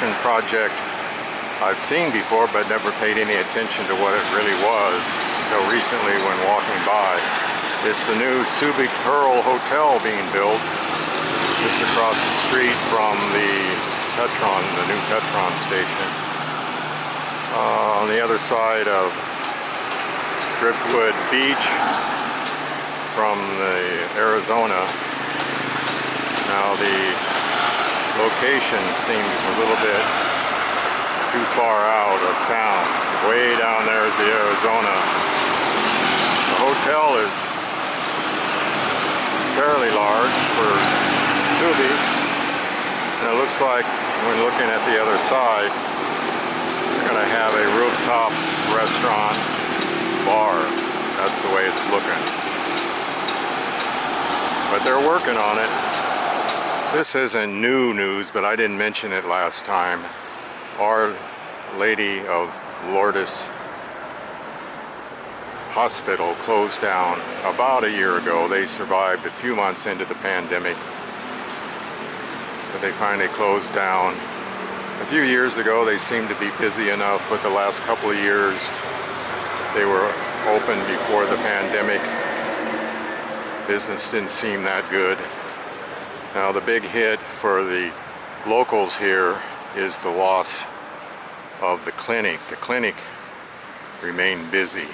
construction project I've seen before, but never paid any attention to what it really was until recently when walking by. It's the new Subic Hotel being built just across the street from the new Petron station. On the other side of Driftwood Beach from the Arizona. Now the location seems a little bit too far out of town. Way down there is the Arizona. The hotel is fairly large for Subic, and it looks like when looking at the other side, they're going to have a rooftop restaurant bar. That's the way it's looking. But they're working on it. This isn't new news, but I didn't mention it last time. Our Lady of Lourdes Hospital closed down about a year ago. They survived a few months into the pandemic, but they finally closed down. A few years ago they seemed to be busy enough, but the last couple of years they were open before the pandemic. Business didn't seem that good. Now the big hit for the locals here is the loss of the clinic. The clinic remained busy,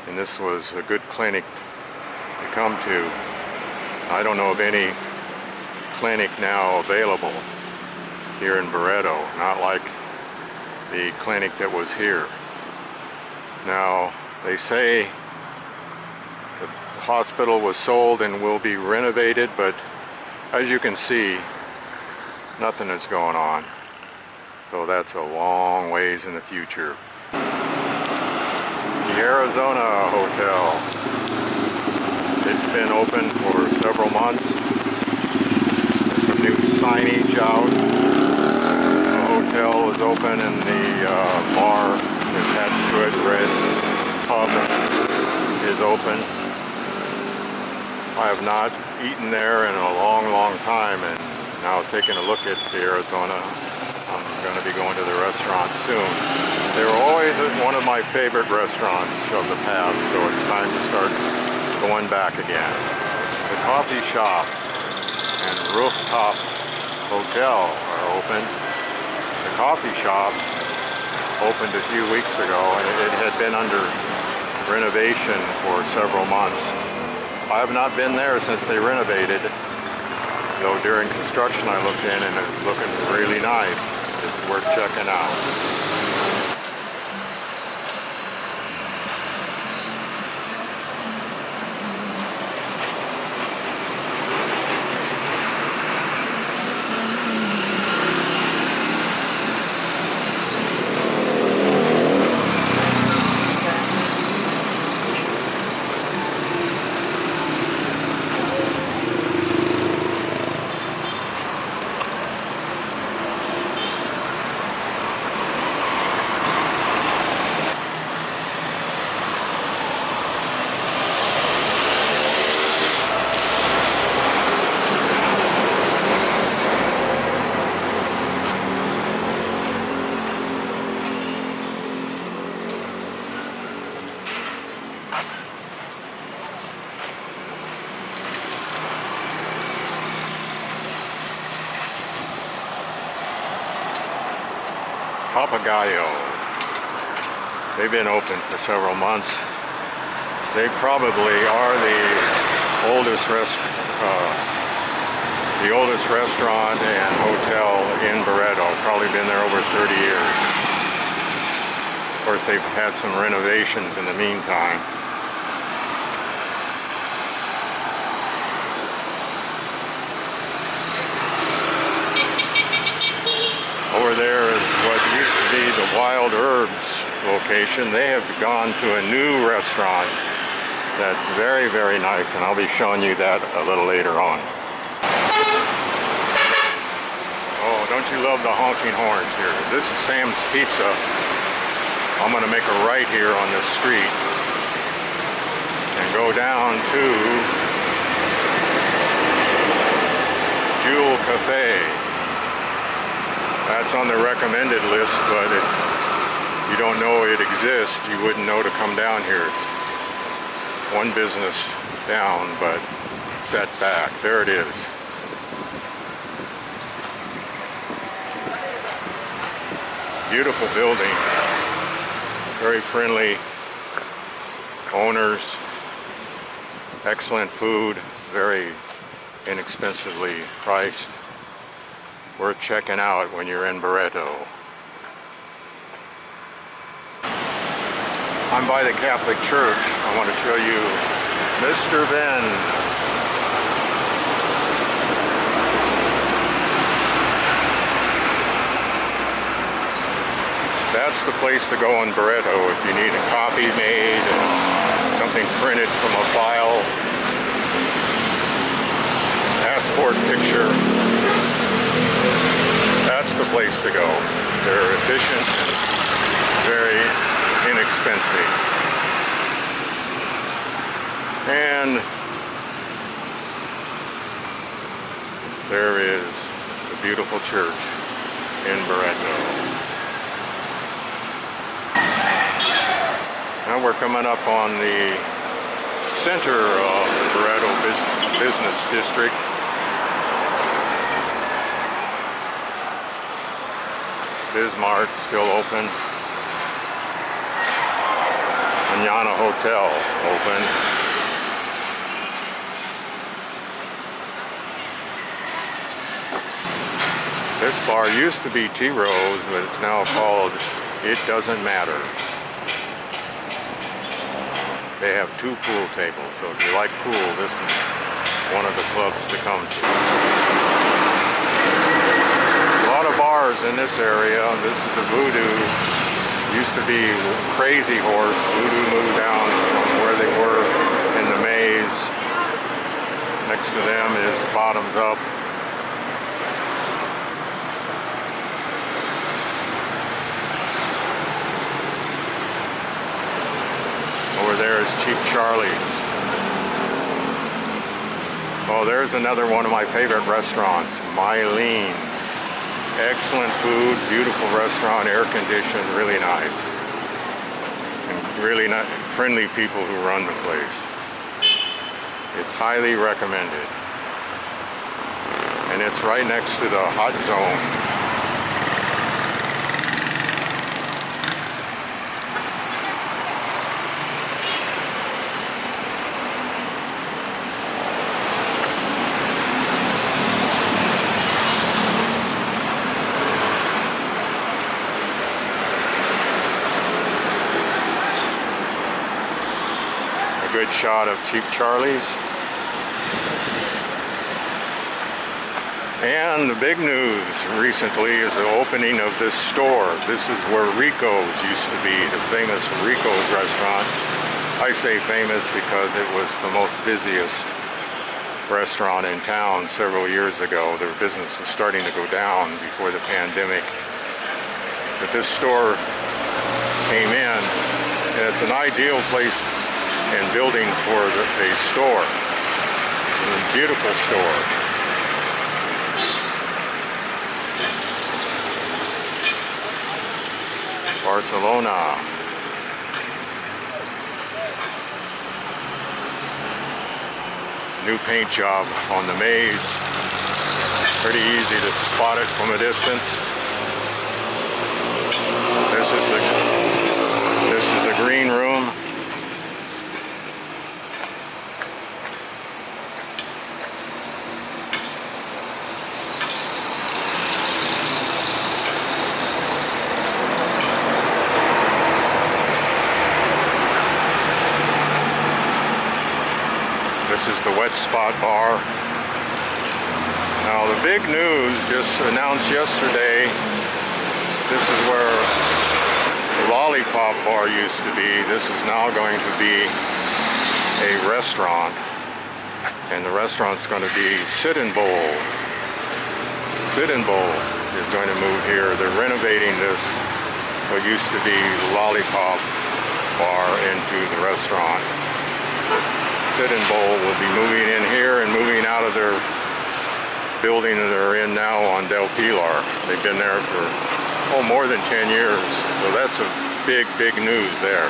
and this was a good clinic to come to. I don't know of any clinic now available here in Barretto, not like the clinic that was here. Now they say the hospital was sold and will be renovated, but as you can see, nothing is going on. So that's a long ways in the future. The Arizona Hotel. It's been open for several months. There's some new signage out. The hotel is open and the bar attached to it, Red's Pub, is open. I have not eaten there in a long time, and now taking a look at the Arizona, I'm going to be going to the restaurant soon. They were always one of my favorite restaurants of the past, so it's time to start going back again. The coffee shop and rooftop hotel are open. The coffee shop opened a few weeks ago, and it had been under renovation for several months. I have not been there since they renovated, though during construction I looked in and it's looking really nice. It's worth checking out. Barrio. They've been open for several months. They probably are the oldest restaurant and hotel in Barretto. Probably been there over 30 years. Of course, they've had some renovations in the meantime. Over there is what used to be the Wild Herbs location. They have gone to a new restaurant that's very, very nice, and I'll be showing you that a little later on. Oh, don't you love the honking horns here? This is Sam's Pizza. I'm going to make a right here on this street and go down to Jewel Cafe. That's on the recommended list, but if you don't know it exists, you wouldn't know to come down here. It's one business down, but set back. There it is. Beautiful building. Very friendly owners. Excellent food. Very inexpensively priced. Worth checking out when you're in Barretto. I'm by the Catholic Church. I want to show you Mr. Ben. That's the place to go in Barretto if you need a copy made and something printed from a file, passport picture. That's the place to go. They're efficient and very inexpensive. And there is the beautiful church in Barretto. Now we're coming up on the center of the Barretto business district. Bismarck still open. Untitled Hotel open. This bar used to be T Rose, but it's now called It Doesn't Matter. They have 2 pool tables, so if you like pool, this is one of the clubs to come to. A lot of bars in this area. This is the Voodoo. Used to be Crazy Horse. Voodoo moved down from where they were in the maze. Next to them is Bottoms Up. Over there is Cheap Charlie's. Oh, there's another one of my favorite restaurants, Mylene. Excellent food, beautiful restaurant, air conditioned, really nice. And really friendly people who run the place. It's highly recommended. And it's right next to the hot zone. Good shot of Cheap Charlie's. And the big news recently is the opening of this store. This is where Rico's used to be, the famous Rico's restaurant. I say famous because it was the most busiest restaurant in town several years ago. Their business was starting to go down before the pandemic. But this store came in, and it's an ideal place and building for a store. A beautiful store. Barcelona. New paint job on the maze. Pretty easy to spot it from a distance. This is the green room. This is the Wet Spot Bar. Now the big news just announced yesterday, this is where the Lollipop Bar used to be. This is now going to be a restaurant, and the restaurant's going to be Sit and Bowl. Sit and Bowl is going to move here. They're renovating this, what used to be Lollipop Bar, into the restaurant. Sit and Bowl will be moving in here and moving out of their building that they're in now on Del Pilar. They've been there for, more than 10 years. So that's a big, big news there.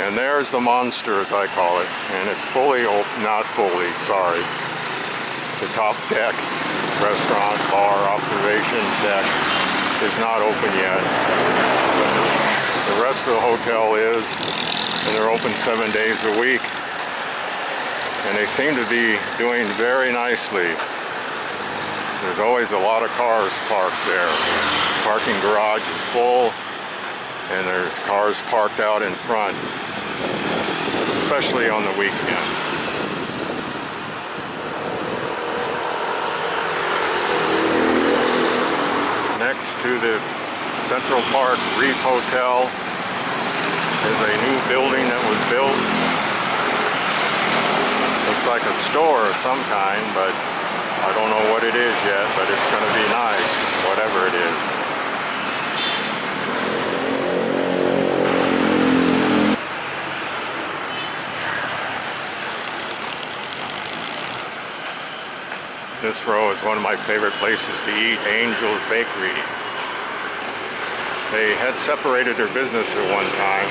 And there's the monster, as I call it. And it's fully open, not fully, sorry. The top deck, restaurant, bar, observation deck is not open yet. The rest of the hotel is, and they're open 7 days a week. And they seem to be doing very nicely. There's always a lot of cars parked there. The parking garage is full, and there's cars parked out in front, especially on the weekend. Next to the Central Park Reef Hotel is a new building that was built. Looks like a store of some kind, but I don't know what it is yet, but it's going to be nice, whatever it is. This row is one of my favorite places to eat, Angel's Bakery. They had separated their business at one time,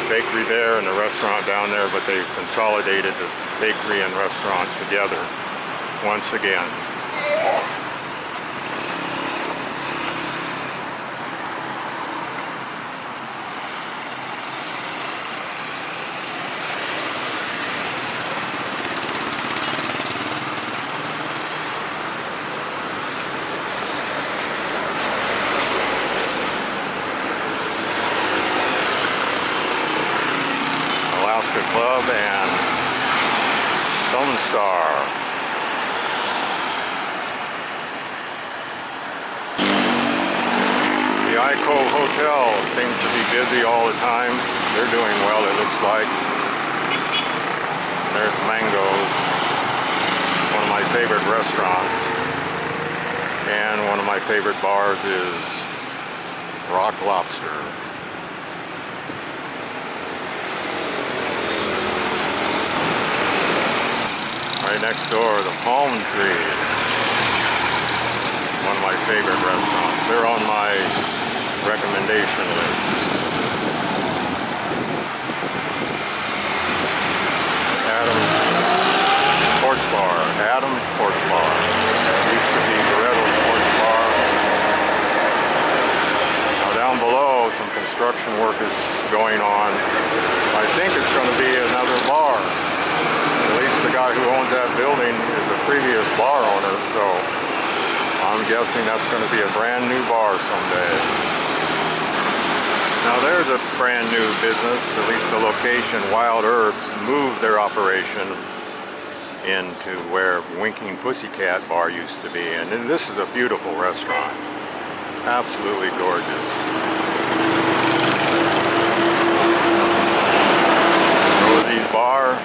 the bakery there and the restaurant down there, but they consolidated the bakery and restaurant together once again. Club and Lone Star. The Ico Hotel seems to be busy all the time. They're doing well, it looks like. There's Mango, one of my favorite restaurants. And one of my favorite bars is Rock Lobster. Right next door, the Palm Tree, one of my favorite restaurants. They're on my recommendation list. Adams Sports Bar, Adams Sports Bar. Used to be Barretto Sports Bar. Now down below, some construction work is going on. I think it's going to be another bar. At least the guy who owns that building is a previous bar owner, so I'm guessing that's going to be a brand new bar someday. Now there's a brand new business, at least the location. Wild Herbs moved their operation into where Winking Pussycat Bar used to be, and this is a beautiful restaurant. Absolutely gorgeous. Rosie's Bar.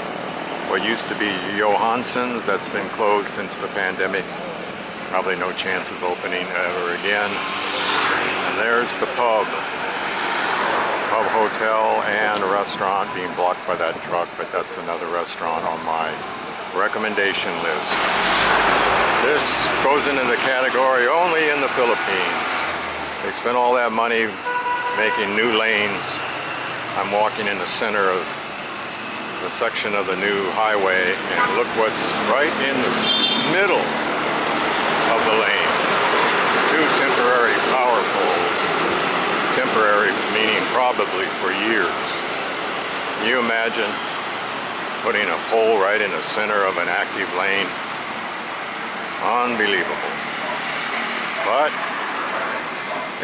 What used to be Johansson's, that's been closed since the pandemic. Probably no chance of opening ever again. And there's the pub. Pub hotel and a restaurant being blocked by that truck, but that's another restaurant on my recommendation list. This goes into the category only in the Philippines. They spent all that money making new lanes. I'm walking in the center of the section of the new highway, and look what's right in the middle of the lane. Two temporary power poles. Temporary meaning probably for years. Can you imagine putting a pole right in the center of an active lane? Unbelievable. But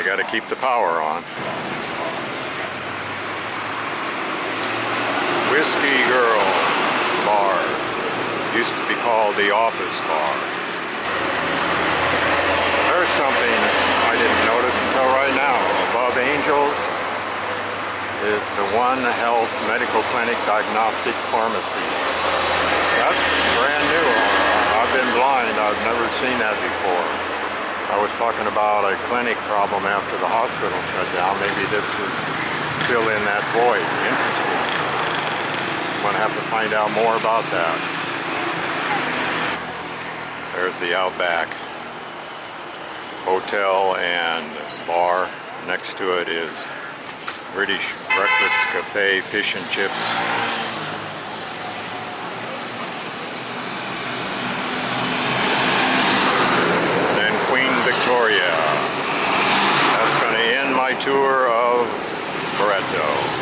they got to keep the power on. Whiskey Girl Bar. Used to be called the Office Bar. There's something I didn't notice until right now. Above Angels is the One Health Medical Clinic Diagnostic Pharmacy. That's brand new. I've been blind. I've never seen that before. I was talking about a clinic problem after the hospital shut down. Maybe this is fill in that void. Interesting. I'm going to have to find out more about that. There's the Outback Hotel and bar. Next to it is British Breakfast Cafe, fish and chips. And then Queen Victoria. That's going to end my tour of Barretto.